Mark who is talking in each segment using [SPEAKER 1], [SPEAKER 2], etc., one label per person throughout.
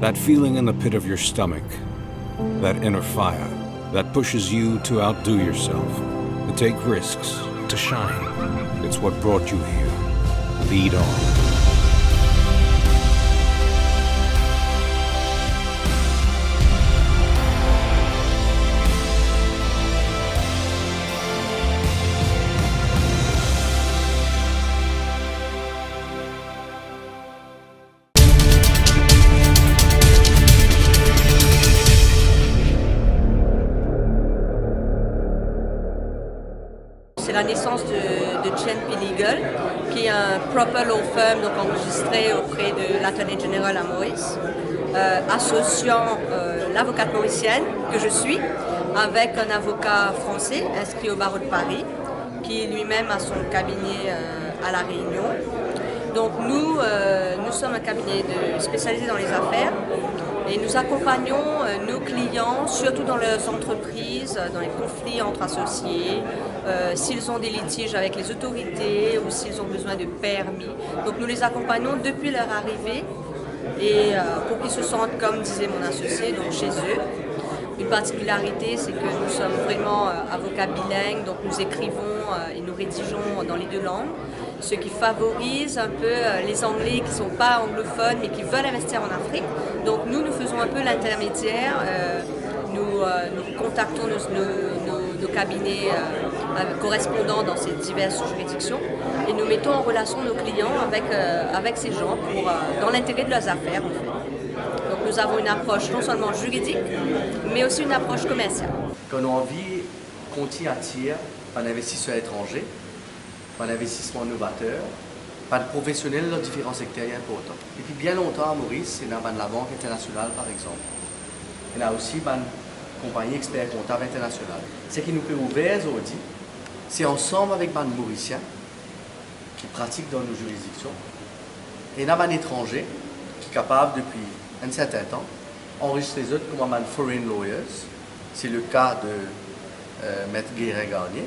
[SPEAKER 1] That feeling in the pit of your stomach, that inner fire, that pushes you to outdo yourself, to take risks, to shine. It's what brought you here. Lead on.
[SPEAKER 2] C'est la naissance de GNP Legal, qui est un proper law firm donc enregistré auprès de l'Attorney General à Maurice, associant l'avocate mauricienne que je suis avec un avocat français inscrit au barreau de Paris, qui lui-même a son cabinet à La Réunion. Donc nous sommes un cabinet spécialisé dans les affaires et nous accompagnons nos clients, surtout dans leurs entreprises, dans les conflits entre associés, s'ils ont des litiges avec les autorités ou s'ils ont besoin de permis. Donc nous les accompagnons depuis leur arrivée et pour qu'ils se sentent, comme disait mon associé, donc chez eux. Une particularité, c'est que nous sommes vraiment avocats bilingues, donc nous écrivons et nous rédigeons dans les deux langues, ce qui favorise un peu les Anglais qui ne sont pas anglophones mais qui veulent investir en Afrique. Donc nous faisons un peu l'intermédiaire, nous contactons nos cabinets correspondants dans ces diverses juridictions et nous mettons en relation nos clients avec ces gens dans l'intérêt de leurs affaires en fait. Donc nous avons une approche non seulement juridique, mais aussi une approche commerciale.
[SPEAKER 3] Qu'on a envie qu'on attire un investisseur étranger, un investissement novateur, par des professionnels dans différents secteurs importants. Et puis bien longtemps à Maurice, il y a la Banque internationale par exemple. Il y a aussi une compagnie expert comptable internationale. Ce qui nous peut ouvrir aujourd'hui, c'est ensemble avec les Mauriciens qui pratiquent dans nos juridictions. Et il y a un étranger qui est capable depuis un certain temps enregistrer les autres comme un foreign lawyers. C'est le cas de Maître Guérin-Garnier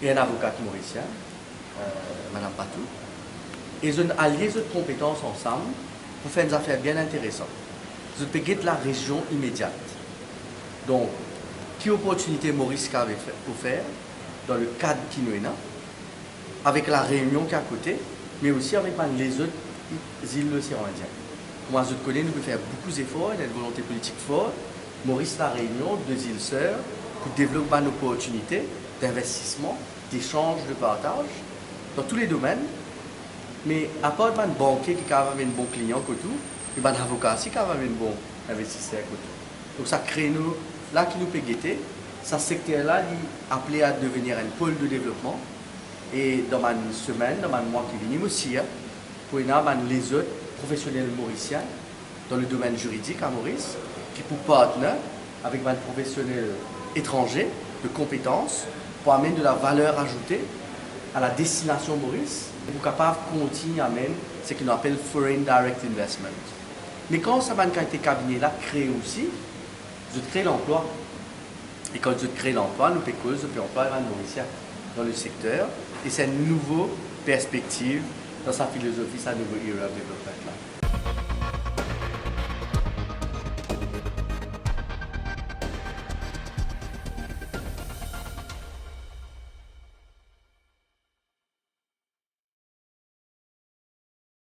[SPEAKER 3] et un avocat mauricien, Madame Patou. Et ils ont allié les compétences ensemble pour faire des affaires bien intéressantes. Ils ont payé de la région immédiate. Donc, quelle opportunité Maurice avait offert dans le cadre qui nous est là, avec la Réunion qui est à côté, mais aussi avec les autres îles de l'océan Indien. Comme vous connaissez, nous pouvons faire beaucoup d'efforts, il y a une volonté politique forte. Maurice, la Réunion, deux îles sœurs, pour développer une opportunité d'investissement, d'échange, de partage, dans tous les domaines. Mais à part un banquier qui a un bon client, et un avocat aussi qui a un bon investisseur. Donc ça crée nous, là qui nous peut guetter, ce secteur-là est appelé à devenir un pôle de développement. Et dans une semaine, dans un mois qui vient aussi, pour les autres professionnels mauriciens dans le domaine juridique à Maurice, qui pour partenaire avec un professionnel étranger de compétences pour amener de la valeur ajoutée à la destination Maurice, pour capable de continuer à amener ce qu'on appelle Foreign Direct Investment. Mais quand ça a été cabinet-là créé aussi, je crée l'emploi. Et quand je crée l'emploi, nous pouvons employer les Mauriciens dans le secteur. Et c'est une nouvelle perspective dans sa philosophie, sa nouvelle era de développement.